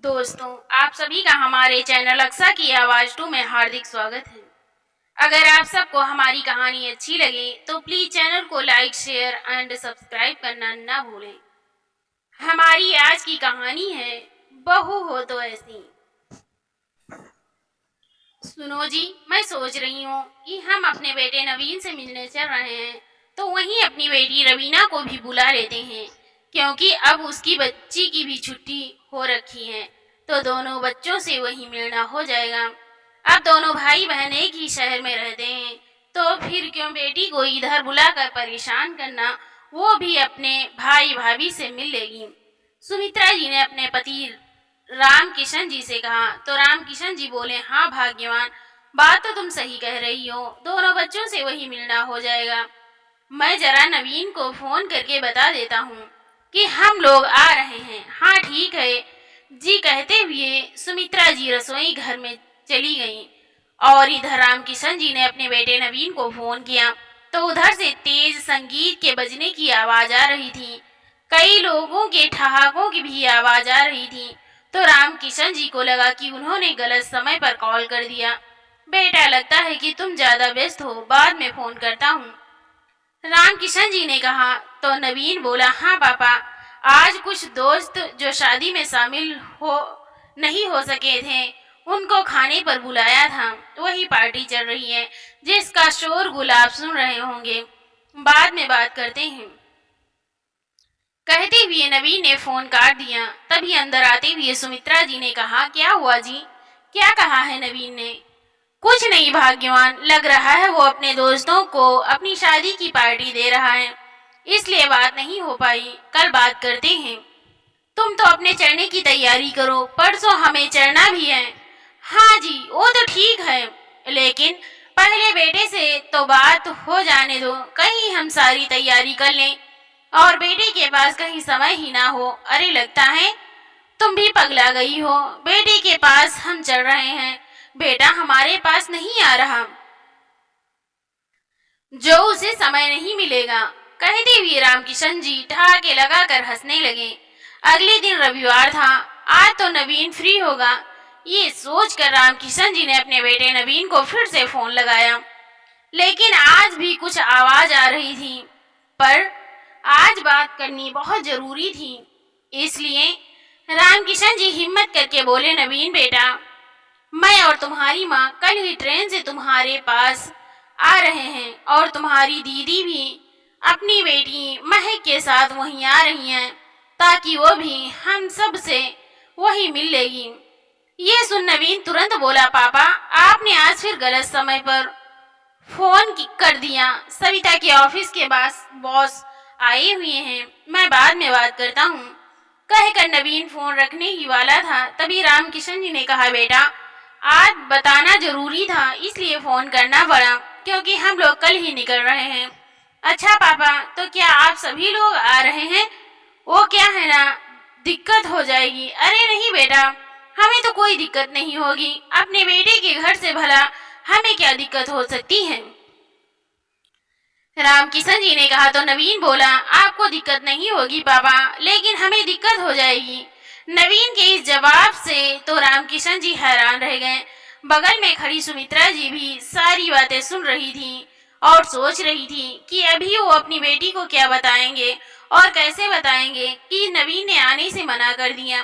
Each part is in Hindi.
दोस्तों, आप सभी का हमारे चैनल अक्सा की आवाज 2 में हार्दिक स्वागत है। अगर आप सबको हमारी कहानी अच्छी लगे तो प्लीज चैनल को लाइक, शेयर एंड सब्सक्राइब करना ना भूलें। हमारी आज की कहानी है बहू हो तो ऐसी। सुनो जी, मैं सोच रही हूँ कि हम अपने बेटे नवीन से मिलने चल रहे हैं तो वहीं अपनी बेटी रवीना को भी बुला लेते हैं, क्योंकि अब उसकी बच्ची की भी छुट्टी हो रखी है तो दोनों बच्चों से वहीं मिलना हो जाएगा। अब दोनों भाई बहन एक ही शहर में रहते हैं तो फिर क्यों बेटी को इधर बुलाकर परेशान करना, वो भी अपने भाई भाभी से मिल लेगी। सुमित्रा जी ने अपने पति राम किशन जी से कहा तो राम किशन जी बोले, हाँ भाग्यवान, बात तो तुम सही कह रही हो, दोनों बच्चों से वही मिलना हो जाएगा। मैं जरा नवीन को फोन करके बता देता हूँ कि हम लोग आ रहे हैं। हाँ ठीक है जी कहते हुए सुमित्रा जी रसोई घर में चली गईं और इधर राम किशन जी ने अपने बेटे नवीन को फोन किया तो उधर से तेज संगीत के बजने की आवाज आ रही थी, कई लोगों के ठहाकों की भी आवाज आ रही थी। तो राम किशन जी को लगा कि उन्होंने गलत समय पर कॉल कर दिया। बेटा, लगता है कि तुम ज्यादा व्यस्त हो, बाद में फोन करता हूँ, राम किशन जी ने कहा। तो नवीन बोला, हाँ पापा, आज कुछ दोस्त जो शादी में शामिल हो नहीं हो सके थे उनको खाने पर बुलाया था, वही पार्टी चल रही है जिसका शोरगुल आप सुन रहे होंगे, बाद में बात करते हैं, कहते हुए नवीन ने फोन काट दिया। तभी अंदर आते हुए सुमित्रा जी ने कहा, क्या हुआ जी, क्या कहा है नवीन ने? कुछ नहीं भाग्यवान, लग रहा है वो अपने दोस्तों को अपनी शादी की पार्टी दे रहा है, इसलिए बात नहीं हो पाई, कल बात करते हैं। तुम तो अपने चढ़ने की तैयारी करो, परसों हमें चढ़ना भी है। हाँ जी, वो तो ठीक है, लेकिन पहले बेटे से तो बात हो जाने दो, कहीं हम सारी तैयारी कर लें और बेटे के पास कहीं समय ही ना हो। अरे लगता है तुम भी पगला गई हो, बेटे के पास हम चल रहे हैं, बेटा हमारे पास नहीं आ रहा, जो उसे समय नहीं मिलेगा, कहते हुए रामकिशन जी ठहाके लगाकर हंसने लगे। अगले दिन रविवार था, आज तो नवीन फ्री होगा, ये सोचकर रामकिशन जी ने अपने बेटे नवीन को फिर से फोन लगाया, लेकिन आज भी कुछ आवाज आ रही थी, पर आज बात करनी बहुत जरूरी थी, इसलिए रामकिशन जी हिम्मत करके बोले, नवीन बेटा, मैं और तुम्हारी माँ कल ही ट्रेन से तुम्हारे पास आ रहे हैं और तुम्हारी दीदी भी अपनी बेटी महक के साथ वहीं आ रही हैं, ताकि वो भी हम सब से वही मिल लेगी। ये सुन नवीन तुरंत बोला, पापा आपने आज फिर गलत समय पर फोन कर दिया, सविता के ऑफिस के बॉस आए हुए हैं, मैं बाद में बात करता हूँ, कहकर नवीन फोन रखने ही वाला था। तभी रामकिशन जी ने कहा, बेटा आज बताना जरूरी था, इसलिए फोन करना पड़ा, क्योंकि हम लोग कल ही निकल रहे हैं। अच्छा पापा, तो क्या आप सभी लोग आ रहे हैं? वो क्या है ना, दिक्कत हो जाएगी। अरे नहीं बेटा, हमें तो कोई दिक्कत नहीं होगी, अपने बेटे के घर से भला हमें क्या दिक्कत हो सकती है, रामकिशन जी ने कहा। तो नवीन बोला, आपको दिक्कत नहीं होगी पापा, लेकिन हमें दिक्कत हो जाएगी। नवीन के इस जवाब से तो रामकिशन जी हैरान रह गए। बगल में खड़ी सुमित्रा जी भी सारी बातें सुन रही थी और सोच रही थी कि अभी वो अपनी बेटी को क्या बताएंगे और कैसे बताएंगे कि नवीन ने आने से मना कर दिया।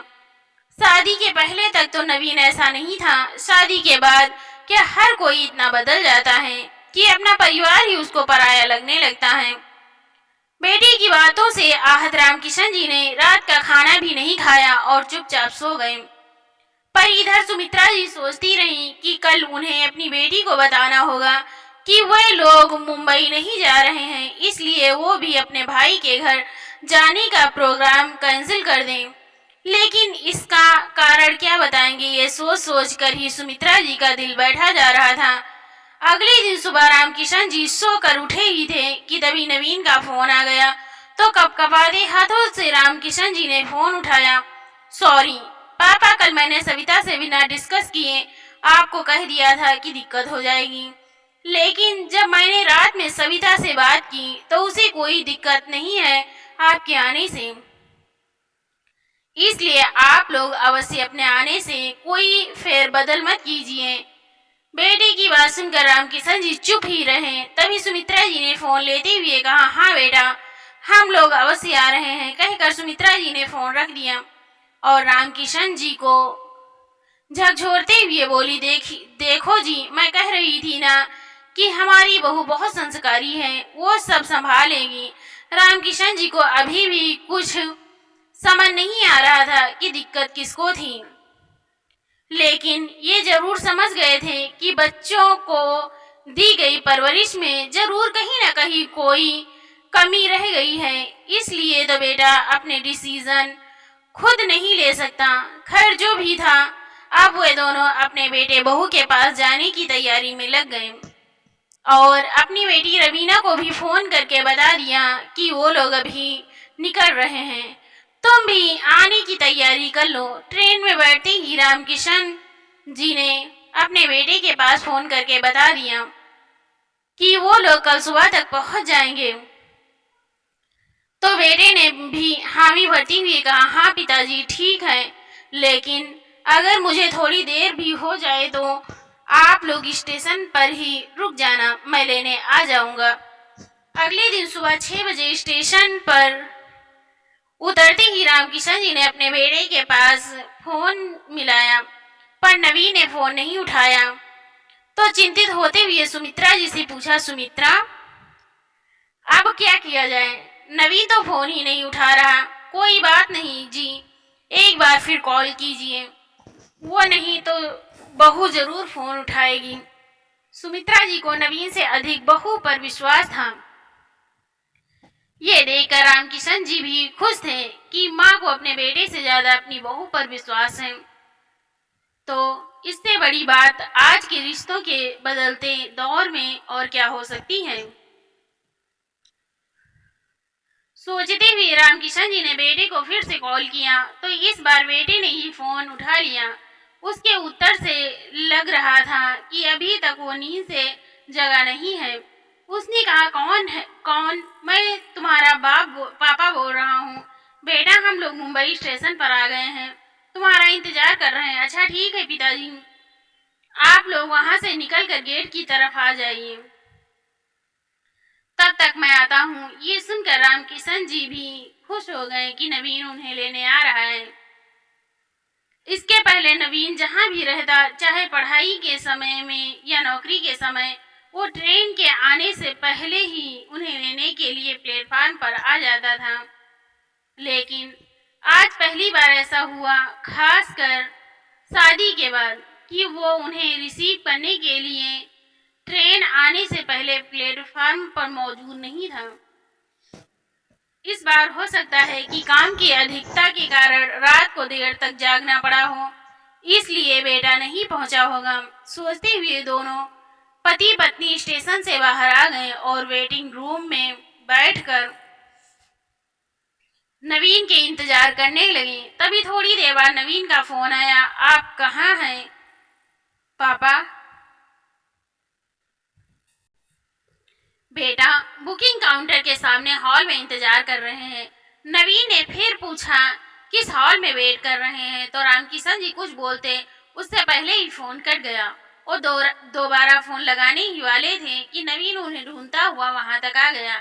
शादी के पहले तक तो नवीन ऐसा नहीं था, शादी के बाद क्या हर कोई इतना बदल जाता है कि अपना परिवार ही उसको पराया लगने लगता है। बेटी की बातों से आहत रामकिशन जी ने रात का खाना भी नहीं खाया और चुपचाप सो गए। पर इधर सुमित्रा जी सोचती रही कि कल उन्हें अपनी बेटी को बताना होगा कि वे लोग मुंबई नहीं जा रहे हैं, इसलिए वो भी अपने भाई के घर जाने का प्रोग्राम कैंसिल कर दें। लेकिन इसका कारण क्या बताएंगे, ये सोच सोच कर ही सुमित्रा जी का दिल बैठा जा रहा था। अगले दिन सुबह रामकिशन जी सोकर उठे ही थे कि तभी नवीन का फोन आ गया। तो कपकपाते हाथों से रामकिशन जी ने फोन उठाया। सॉरी पापा, कल मैंने सविता से बिना डिस्कस किए आपको कह दिया था कि दिक्कत हो जाएगी, लेकिन जब मैंने रात में सविता से बात की तो उसे कोई दिक्कत नहीं है आपके आने से। इसलिए आप लोग अवश्य अपने आने से कोई फेरबदल मत कीजिए। बेटे की बात सुनकर रामकिशन जी चुप ही रहे। तभी सुमित्रा जी ने फोन लेते हुए कहा, हाँ बेटा, हम लोग अवश्य आ रहे हैं, कहकर सुमित्रा जी ने फोन रख दिया और रामकिशन जी को झकझोरते हुए बोली, देखो जी, मैं कह रही थी ना कि हमारी बहू बहुत संस्कारी है, वो सब संभालेगी। रामकिशन जी को अभी भी कुछ समझ नहीं आ रहा था कि दिक्कत किसको थी, लेकिन ये जरूर समझ गए थे कि बच्चों को दी गई परवरिश में जरूर कहीं ना कहीं कोई कमी रह गई है। इसलिए तो बेटा अपने डिसीजन खुद नहीं ले सकता। खैर जो भी था, अब वे दोनों अपने बेटे बहू के पास जाने की तैयारी में लग गए और अपनी बेटी रवीना को भी फोन करके बता दिया कि वो लोग अभी निकल रहे हैं, तुम भी आने की तैयारी कर लो। ट्रेन में बैठते ही रामकिशन जी ने अपने बेटे के पास फोन करके बता दिया कि वो लोग कल सुबह तक पहुंच जाएंगे। तो बेटे ने भी हामी भरती हुई कहा, हाँ पिताजी ठीक है, लेकिन अगर मुझे थोड़ी देर भी हो जाए तो आप लोग स्टेशन पर ही रुक जाना, मैं लेने आ जाऊंगा। अगले दिन सुबह 6 बजे स्टेशन पर उतरते ही रामकिशन जी ने अपने बेटे के पास फोन मिलाया, पर नवीन ने फोन नहीं उठाया। तो चिंतित होते हुए सुमित्रा जी से पूछा, सुमित्रा अब क्या किया जाए? नवीन तो फोन ही नहीं उठा रहा। कोई बात नहीं जी, एक बार फिर कॉल कीजिए, वो नहीं तो बहू जरूर फोन उठाएगी। सुमित्रा जी को नवीन से अधिक बहू पर विश्वास था। ये देखकर रामकिशन जी भी खुश थे कि माँ को अपने बेटे से ज्यादा अपनी बहू पर विश्वास है। तो इससे बड़ी बात आज के रिश्तों के बदलते दौर में और क्या हो सकती है। सोचते हुए रामकिशन जी ने बेटे को फिर से कॉल किया, तो इस बार बेटे ने ही फोन उठा लिया। उसके उत्तर से लग रहा था कि अभी तक वो नींद से जगा नहीं है। उसने कहा, कौन है? कौन? मैं तुम्हारा पापा बोल रहा हूँ बेटा, हम लोग मुंबई स्टेशन पर आ गए हैं, तुम्हारा इंतजार कर रहे हैं। अच्छा ठीक है पिताजी, आप लोग वहां से निकल कर गेट की तरफ आ जाइए, तब तक मैं आता हूँ। ये सुनकर रामकिशन जी भी खुश हो गए कि नवीन उन्हें लेने आ रहा है। इसके पहले नवीन जहाँ भी रहता, चाहे पढ़ाई के समय में या नौकरी के समय, वो ट्रेन के आने से पहले ही उन्हें लेने के लिए प्लेटफार्म पर आ जाता था। लेकिन आज पहली बार ऐसा हुआ, खासकर शादी के बाद, कि वो उन्हें रिसीव करने के लिए ट्रेन आने से पहले प्लेटफार्म पर मौजूद नहीं था। इस बार हो सकता है कि काम की अधिकता के कारण रात को देर तक जागना पड़ा हो, इसलिए बेटा नहीं पहुंचा होगा। सोचते हुए दोनों पति पत्नी स्टेशन से बाहर आ गए और वेटिंग रूम में बैठकर नवीन के इंतजार करने लगे। तभी थोड़ी देर बाद नवीन का फोन आया, आप कहाँ हैं पापा? बेटा बुकिंग काउंटर के सामने हॉल में इंतजार कर रहे हैं। नवीन ने फिर पूछा, किस हॉल में वेट कर रहे हैं? तो रामकिशन जी कुछ बोलते उससे पहले ही फोन कट गया और दोबारा फोन लगाने ही वाले थे कि नवीन उन्हें ढूंढता हुआ वहां तक आ गया।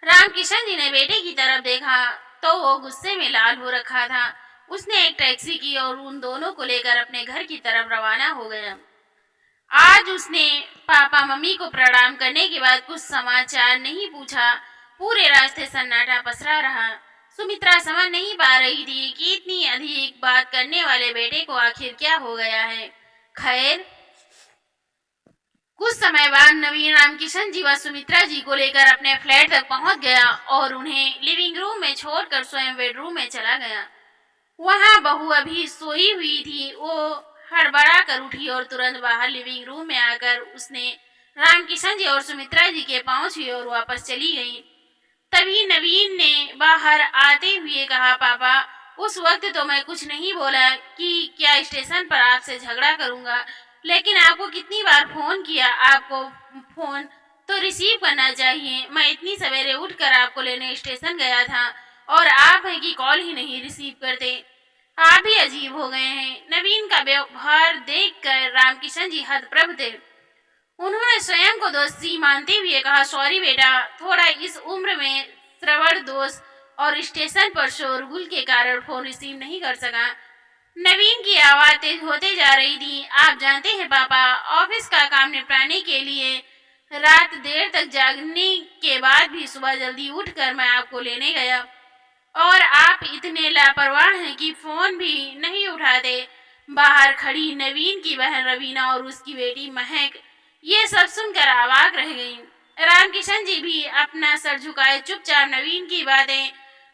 रामकिशन जी ने बेटे की तरफ देखा तो वो गुस्से में लाल हो रखा था। उसने एक टैक्सी की और उन दोनों को लेकर अपने घर की तरफ रवाना हो गया। आज उसने पापा मम्मी को प्रणाम करने के बाद कुछ समाचार नहीं पूछा। पूरे रास्ते सन्नाटा पसरा रहा। सुमित्रा समझ नहीं पा रही थी कि इतनी अधिक बात करने वाले बेटे को आखिर क्या हो गया है। खैर कुछ समय बाद नवीन रामकिशन जी व सुमित्रा जी को लेकर अपने फ्लैट तक पहुंच गया और उन्हें लिविंग रूम में छोड़कर स्वयं बेडरूम में चला गया। वहां बहू अभी सोई हुई थी। वो हड़बड़ा कर उठी और तुरंत बाहर लिविंग रूम में आकर उसने रामकिशन जी और सुमित्रा जी के पांव छुए और वापस चली गई। तभी नवीन ने बाहर आते हुए कहा, पापा उस वक्त तो मैं कुछ नहीं बोला कि क्या स्टेशन पर आपसे झगड़ा करूंगा, लेकिन आपको कितनी बार फोन किया, आपको फोन तो रिसीव करना चाहिए। मैं इतनी सवेरे उठकर आपको लेने स्टेशन गया था और आप है कि कॉल ही नहीं रिसीव करते। आप भी अजीब हो गए हैं। नवीन का व्यवहार देखकर रामकिशन जी हतप्रभ थे। उन्होंने स्वयं को दोषी मानते हुए कहा, सॉरी बेटा, थोड़ा इस उम्र में श्रवण दोष और स्टेशन पर शोरगुल के कारण फोन रिसीव नहीं कर सका। नवीन की आवाज तेज होते जा रही थी। आप जानते हैं पापा, ऑफिस का काम निपटाने के लिए रात देर तक जागने के बाद भी सुबह जल्दी उठकर मैं आपको लेने गया और आप इतने लापरवाह हैं कि फोन भी नहीं उठाते। बाहर खड़ी नवीन की बहन रवीना और उसकी बेटी महक ये सब सुनकर अवाक रह गईं। रामकिशन जी भी अपना सर झुकाए चुपचाप नवीन की बातें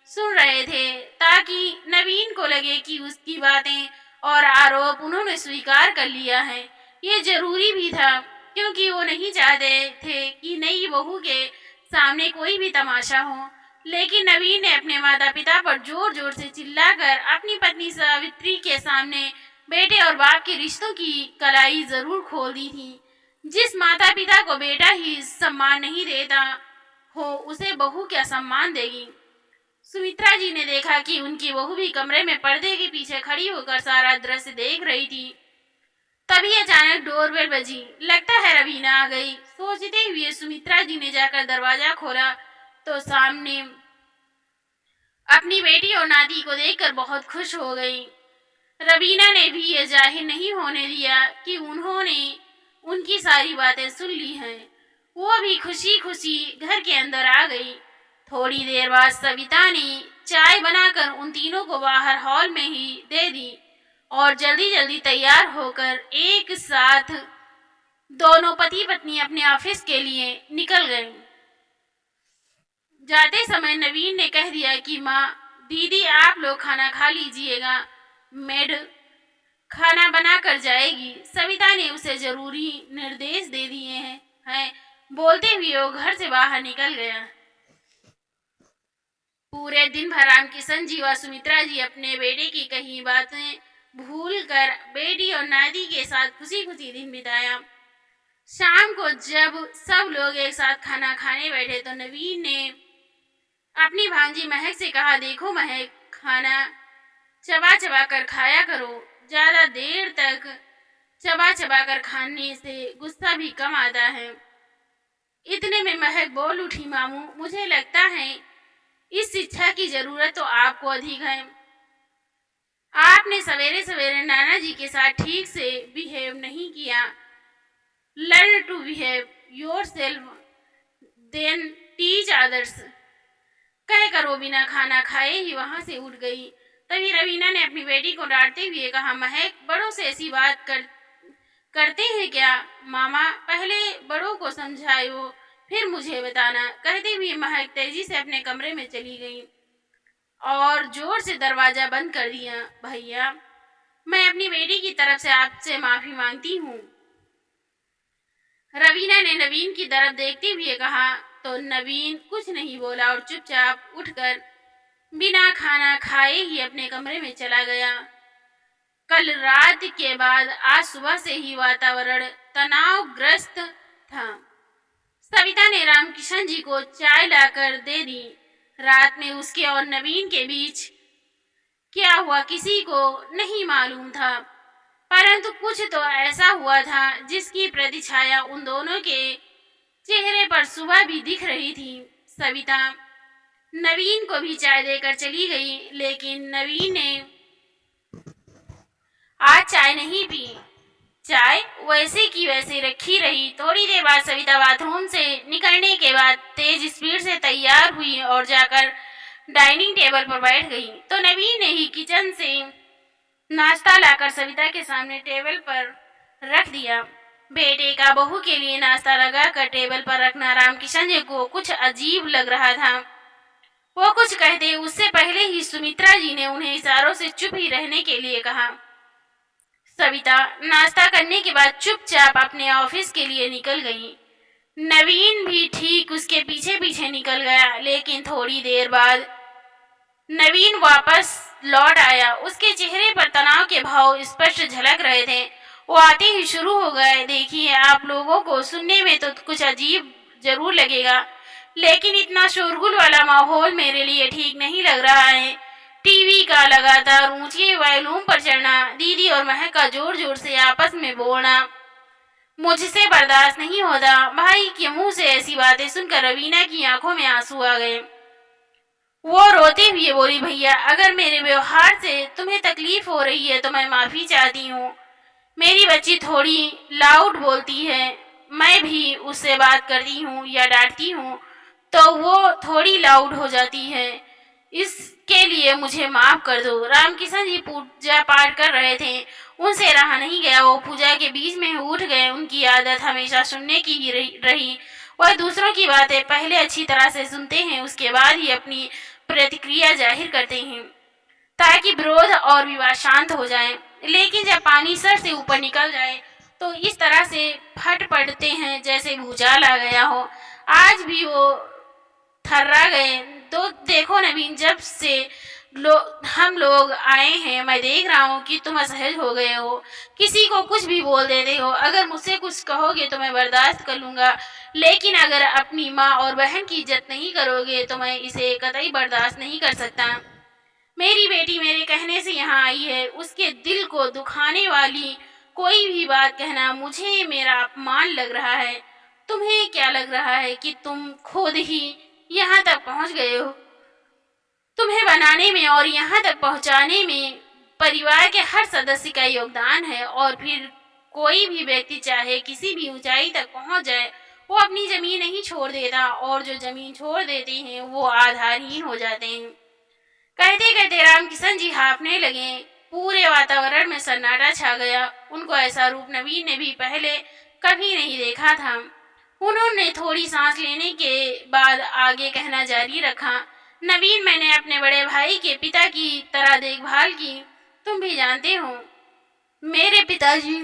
सुन रहे थे ताकि नवीन को लगे कि उसकी बातें और आरोप उन्होंने स्वीकार कर लिया है। ये जरूरी भी था क्योंकि वो नहीं चाहते थे कि नई बहू के सामने कोई भी तमाशा हो। लेकिन नवीन ने अपने माता पिता पर जोर जोर से चिल्लाकर अपनी पत्नी सावित्री के सामने बेटे और बाप के रिश्तों की कलाई जरूर खोल दी थी। जिस माता पिता को बेटा ही सम्मान नहीं देता हो उसे बहू क्या सम्मान देगी। सुमित्रा जी ने देखा कि उनकी बहू भी कमरे में पर्दे के पीछे खड़ी होकर सारा दृश्य देख रही थी। तभी अचानक डोरबेल बजी। लगता है रवीना आ गई, सोचते हुए सुमित्रा जी ने जाकर दरवाजा खोला तो सामने अपनी बेटी और नाती को देखकर बहुत खुश हो गई। रवीना ने भी ये जाहिर नहीं होने दिया कि उन्होंने उनकी सारी बातें सुन ली हैं। वो भी खुशी खुशी घर के अंदर आ गई। थोड़ी देर बाद सविता ने चाय बनाकर उन तीनों को बाहर हॉल में ही दे दी और जल्दी जल्दी तैयार होकर एक साथ दोनों पति पत्नी अपने ऑफिस के लिए निकल गए। जाते समय नवीन ने कह दिया कि माँ, दीदी आप लोग खाना खा लीजिएगा, मेड खाना बना कर जाएगी। सविता ने उसे जरूरी निर्देश दे दिए हैं। बोलते हुए वो घर से बाहर निकल गया। पूरे दिन भर रामकिशन जी व सुमित्रा जी अपने बेटे की कही बातें भूलकर बेटी और नाती के साथ खुशी खुशी दिन बिताया। शाम को जब सब लोग एक साथ खाना खाने बैठे तो नवीन ने अपनी भांजी महक से कहा, देखो महक, खाना चबा चबा कर खाया करो, ज्यादा देर तक चबा चबा कर खाने से गुस्सा भी कम आता है। इतने में महक बोल उठी, मामू, मुझे लगता है इस शिक्षा की जरूरत तो आपको अधिक है। आपने सवेरे सवेरे नाना जी के साथ ठीक से बिहेव नहीं किया। Learn to behave yourself then teach others. कहकर वो बिना खाना खाए ही वहां से उठ गई। तभी रवीना ने अपनी बेटी को डांटते हुए कहा, महक, बड़ों से ऐसी बात करते हैं क्या? मामा, पहले बड़ों को समझाओ फिर मुझे बताना। कहते हुए महक तेजी से अपने कमरे में चली गई और जोर से दरवाजा बंद कर दिया। भैया, मैं अपनी बेटी की तरफ से आपसे माफी मांगती हूँ। रवीना ने नवीन की तरफ देखते हुए कहा तो नवीन कुछ नहीं बोला और चुपचाप उठकर बिना खाना खाए ही अपने कमरे में चला गया। कल रात के बाद आज सुबह से ही वातावरण तनावग्रस्त था। सविता ने रामकिशन जी को चाय लाकर दे दी। रात में उसके और नवीन के बीच क्या हुआ किसी को नहीं मालूम था, परंतु कुछ तो ऐसा हुआ था जिसकी प्रतिछाया उन दोनों के चेहरे पर सुबह भी दिख रही थी। सविता नवीन को भी चाय देकर चली गई, लेकिन नवीन ने आज चाय नहीं पी। चाय वैसे की वैसे रखी रही। थोड़ी देर बाद सविता बाथरूम से निकलने के बाद तेज स्पीड से तैयार हुई और जाकर डाइनिंग टेबल पर बैठ गई तो नवीन ने ही किचन से नाश्ता लाकर सविता के सामने टेबल पर रख दिया। बेटे का बहू के लिए नाश्ता लगाकर टेबल पर रखना रामकिशन जी को कुछ अजीब लग रहा था। वो कुछ कहते उससे पहले ही सुमित्रा जी ने उन्हें इशारों से चुप ही रहने के लिए कहा। सविता नाश्ता करने के बाद चुपचाप अपने ऑफिस के लिए निकल गई। नवीन भी ठीक उसके पीछे पीछे निकल गया, लेकिन थोड़ी देर बाद नवीन वापस लौट आया। उसके चेहरे पर तनाव के भाव स्पष्ट झलक रहे थे। वो आते ही शुरू हो गए, देखिए, आप लोगों को सुनने में तो कुछ अजीब जरूर लगेगा, लेकिन इतना शोरगुल वाला माहौल मेरे लिए ठीक नहीं लग रहा है। टीवी का लगातार ऊंचे वॉल्यूम पर चढ़ना, दीदी और महक का जोर जोर से आपस में बोलना मुझसे बर्दाश्त नहीं होता। भाई के मुंह से ऐसी बातें सुनकर रवीना की आंखों में आंसू आ गए। वो रोते हुए बोली, भैया अगर मेरे व्यवहार से तुम्हें तकलीफ हो रही है तो मैं माफी चाहती हूँ। मेरी बच्ची थोड़ी लाउड बोलती है, मैं भी उससे बात करती हूँ या डांटती हूँ तो वो थोड़ी लाउड हो जाती है, इसके लिए मुझे माफ कर दो। रामकिशन जी पूजा पाठ कर रहे थे, उनसे रहा नहीं गया, वो पूजा के बीच में उठ गए। उनकी आदत हमेशा सुनने की ही रही। वह दूसरों की बातें पहले अच्छी तरह से सुनते हैं, उसके बाद ही अपनी प्रतिक्रिया जाहिर करते हैं ताकि विरोध और विवाद शांत हो जाए। लेकिन जब पानी सर से ऊपर निकल जाए तो इस तरह से फट पड़ते हैं जैसे भूचाल आ गया हो। आज भी वो थर्रा गए। तो देखो नवीन, जब से हम लोग आए हैं मैं देख रहा हूँ कि तुम असहज हो गए हो, किसी को कुछ भी बोल देते हो। अगर मुझसे कुछ कहोगे तो मैं बर्दाश्त कर लूंगा, लेकिन अगर अपनी माँ और बहन की इज्जत नहीं करोगे तो मैं इसे कतई बर्दाश्त नहीं कर सकता। मेरी बेटी मेरे कहने से यहाँ आई है, उसके दिल को दुखाने वाली कोई भी बात कहना मुझे मेरा अपमान लग रहा है। तुम्हें क्या लग रहा है कि तुम खुद ही यहाँ तक पहुँच गए हो? तुम्हें बनाने में और यहाँ तक पहुँचाने में परिवार के हर सदस्य का योगदान है। और फिर कोई भी व्यक्ति चाहे किसी भी ऊंचाई तक पहुँच जाए, वो अपनी जमीन नहीं छोड़ देता, और जो जमीन छोड़ देते हैं वो आधारहीन हो जाते हैं। कहते कहते रामकिशन जी हाँफने लगे। पूरे वातावरण में सन्नाटा छा गया। उनको ऐसा रूप नवीन ने भी पहले कभी नहीं देखा था। उन्होंने थोड़ी सांस लेने के बाद आगे कहना जारी रखा, नवीन, मैंने अपने बड़े भाई के पिता की तरह देखभाल की। तुम भी जानते हो मेरे पिताजी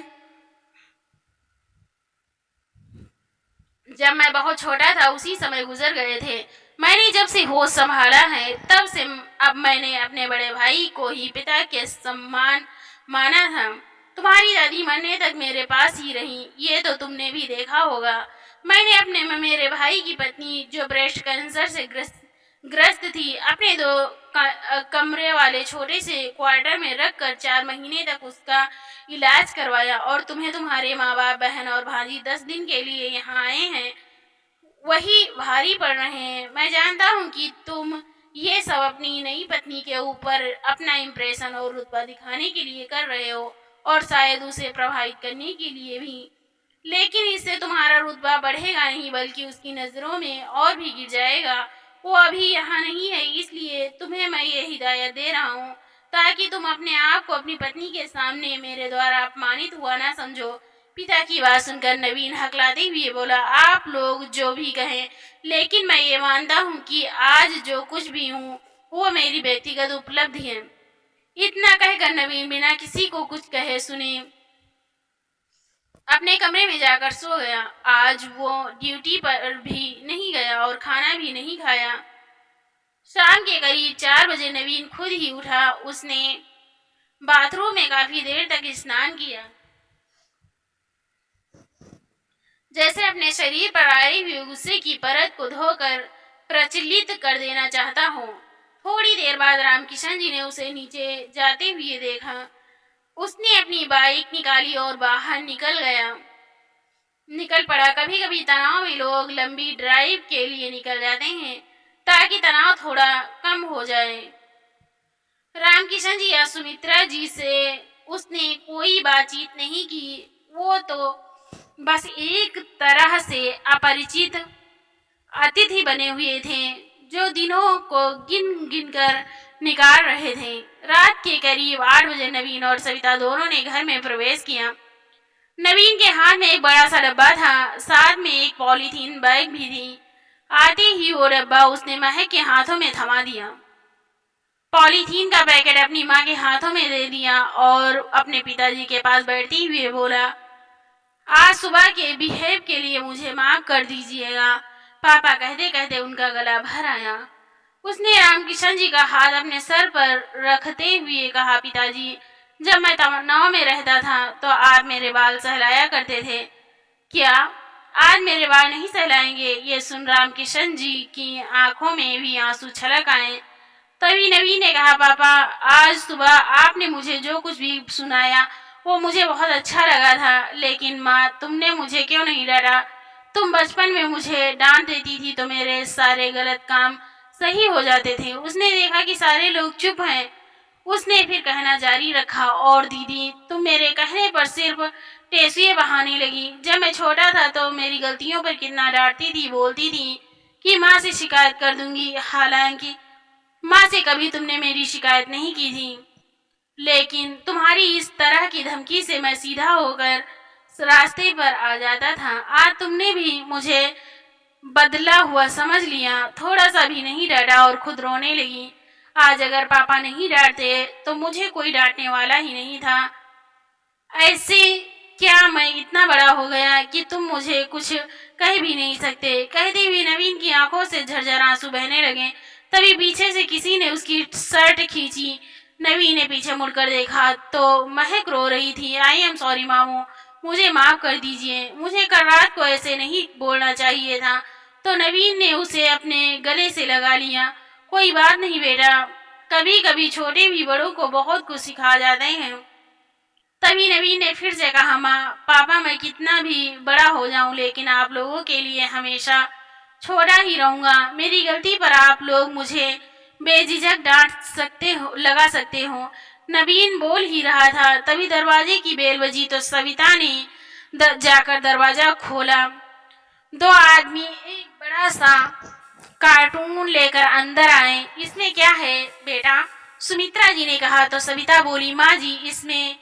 जब मैं बहुत छोटा था उसी समय गुजर गए थे। मैंने जब से होश संभाला है तब से अब मैंने अपने बड़े भाई को ही पिता के सम्मान माना था। तुम्हारी दादी मरने तक मेरे पास ही रही, ये तो तुमने भी देखा होगा। मैंने अपने मेरे भाई की पत्नी जो ब्रेस्ट कैंसर से ग्रस्त थी, अपने 2 कमरे वाले छोटे से क्वार्टर में रखकर 4 महीने तक उसका इलाज करवाया। और तुम्हें तुम्हारे माँ बाप, बहन और भांजी 10 दिन के लिए यहाँ आए हैं, वही भारी पड़ रहे हैं। मैं जानता हूँ कि तुम ये सब अपनी नई पत्नी के ऊपर अपना इम्प्रेशन और रुतबा दिखाने के लिए कर रहे हो, और शायद उसे प्रभावित करने के लिए भी, लेकिन इससे तुम्हारा रुतबा बढ़ेगा नहीं बल्कि उसकी नज़रों में और भी गिर जाएगा। वो अभी यहाँ नहीं है, इसलिए तुम्हें मैं ये हिदायत दे रहा हूँ ताकि तुम अपने आप को अपनी पत्नी के सामने मेरे द्वारा अपमानित हुआ ना समझो। पिता की बात सुनकर नवीन हकलाते हुए बोला, आप लोग जो भी कहें, लेकिन मैं ये मानता हूँ कि आज जो कुछ भी हूँ वो मेरी व्यक्तिगत उपलब्धि है। इतना कहकर नवीन बिना किसी को कुछ कहे सुने अपने कमरे में जाकर सो गया। आज वो ड्यूटी पर भी नहीं गया और खाना भी नहीं खाया। शाम के करीब 4 बजे नवीन खुद ही उठा। उसने बाथरूम में काफी देर तक स्नान किया, जैसे अपने शरीर पर आए हुए गुस्से की परत को धोकर प्रचलित कर देना चाहता हो। थोड़ी देर बाद रामकिशन जी ने उसे नीचे जाते हुए देखा। उसने अपनी बाइक निकाली और बाहर निकल पड़ा। कभी कभी तनाव में लोग लंबी ड्राइव के लिए निकल जाते हैं ताकि तनाव थोड़ा कम हो जाए। रामकिशन जी या सुमित्रा जी से उसने कोई बातचीत नहीं की। वो तो बस एक तरह से अपरिचित अतिथि बने हुए थे जो दिनों को गिन गिन कर निकाल रहे थे। रात के करीब 8 बजे नवीन और सविता दोनों ने घर में प्रवेश किया। नवीन के हाथ में एक बड़ा सा डब्बा था, साथ में एक पॉलीथीन बैग भी थी। आते ही वो डब्बा उसने महक के हाथों में थमा दिया, पॉलीथीन का पैकेट अपनी माँ के हाथों में दे दिया और अपने पिताजी के पास बैठते हुए बोला, आज सुबह के बिहेव के लिए मुझे माफ कर दीजिएगा। पापा कहते कहते उनका गला भर आया। उसने रामकिशन जी का हाथ अपने सर पर रखते हुए कहा, पिताजी, जब मैं तमन्नाओं में रहता था तो आप मेरे बाल सहलाया करते थे, क्या आज मेरे बाल नहीं सहलाएंगे? ये सुन रामकिशन जी की आंखों में भी आंसू छलक आए। तभी नवीन ने कहा, पापा आज सुबह आपने मुझे जो कुछ भी सुनाया वो मुझे बहुत अच्छा लगा था, लेकिन माँ तुमने मुझे क्यों नहीं डरा? तुम बचपन में मुझे डांट देती थी तो मेरे सारे गलत काम सही हो जाते थे। उसने देखा कि सारे लोग चुप हैं। उसने फिर कहना जारी रखा, और दीदी तुम मेरे कहने पर सिर्फ टेसुए बहाने लगी। जब मैं छोटा था तो मेरी गलतियों पर कितना डांटती थी, बोलती थी कि माँ से शिकायत कर दूंगी। हालांकि माँ से कभी तुमने मेरी शिकायत नहीं की थी, लेकिन तुम्हारी इस तरह की धमकी से मैं सीधा होकर रास्ते पर आ जाता था। आज तुमने भी मुझे बदला हुआ समझ लिया, थोड़ा सा भी नहीं डरा और खुद रोने लगी। आज अगर पापा नहीं डांटते तो मुझे कोई डांटने वाला ही नहीं था। ऐसे क्या मैं इतना बड़ा हो गया कि तुम मुझे कुछ कह भी नहीं सकते? कहते हुए नवीन की आंखों से झरझर आंसू बहने लगे। तभी पीछे से किसी ने उसकी शर्ट खींची। नवीन ने पीछे मुड़कर देखा तो महक रो रही थी। आई एम सॉरी मामू, मुझे माफ कर दीजिए, मुझे कल रात को ऐसे नहीं बोलना चाहिए था। तो नवीन ने उसे अपने गले से लगा लिया। कोई बात नहीं बेटा, कभी कभी छोटे भी बड़ों को बहुत कुछ सिखा जाते हैं। तभी नवीन ने फिर से कहा, माँ पापा मैं कितना भी बड़ा हो जाऊं लेकिन आप लोगों के लिए हमेशा छोटा ही रहूंगा। मेरी गलती पर आप लोग मुझे बेझिझक डांट सकते हो, लगा सकते हो। नवीन बोल ही रहा था तभी दरवाजे की बेल बजी तो सविता ने जाकर दरवाजा खोला। दो आदमी एक बड़ा सा कार्टून लेकर अंदर आए। इसमें क्या है बेटा? सुमित्रा जी ने कहा तो सविता बोली, माँ जी इसमें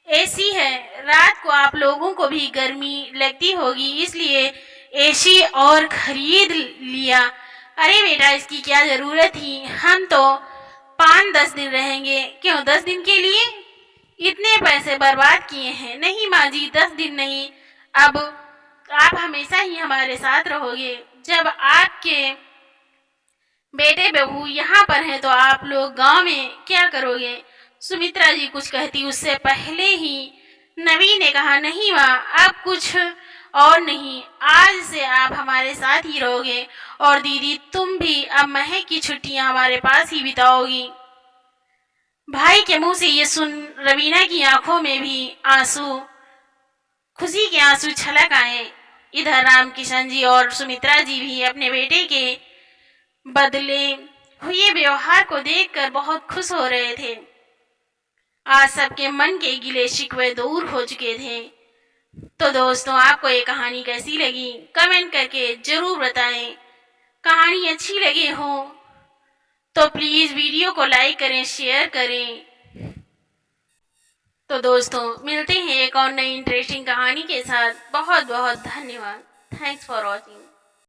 एसी है, रात को आप लोगों को भी गर्मी लगती होगी इसलिए एसी और खरीद लिया। अरे बेटा इसकी क्या जरूरत थी, हम तो 5-10 दिन रहेंगे। क्यों 10 दिन के लिए इतने पैसे बर्बाद किए हैं? नहीं माँ जी 10 दिन नहीं, अब आप हमेशा ही हमारे साथ रहोगे। जब आपके बेटे बहू यहाँ पर हैं तो आप लोग गांव में क्या करोगे? सुमित्रा जी कुछ कहती उससे पहले ही नवीन ने कहा, नहीं माँ अब कुछ और नहीं, आज से आप हमारे साथ ही रहोगे और दीदी तुम भी अब महक की छुट्टियां हमारे पास ही बिताओगी। भाई के मुंह से ये सुन रवीना की आंखों में भी आंसू, खुशी के आंसू छलक आए। इधर रामकिशन जी और सुमित्रा जी भी अपने बेटे के बदले हुए व्यवहार को देखकर बहुत खुश हो रहे थे। आज सबके मन के गिले शिकवे दूर हो चुके थे। तो दोस्तों आपको ये कहानी कैसी लगी कमेंट करके जरूर बताएं। कहानी अच्छी लगी हो तो प्लीज वीडियो को लाइक करें, शेयर करें। तो दोस्तों मिलते हैं एक और नई इंटरेस्टिंग कहानी के साथ। बहुत बहुत धन्यवाद। Thanks for watching.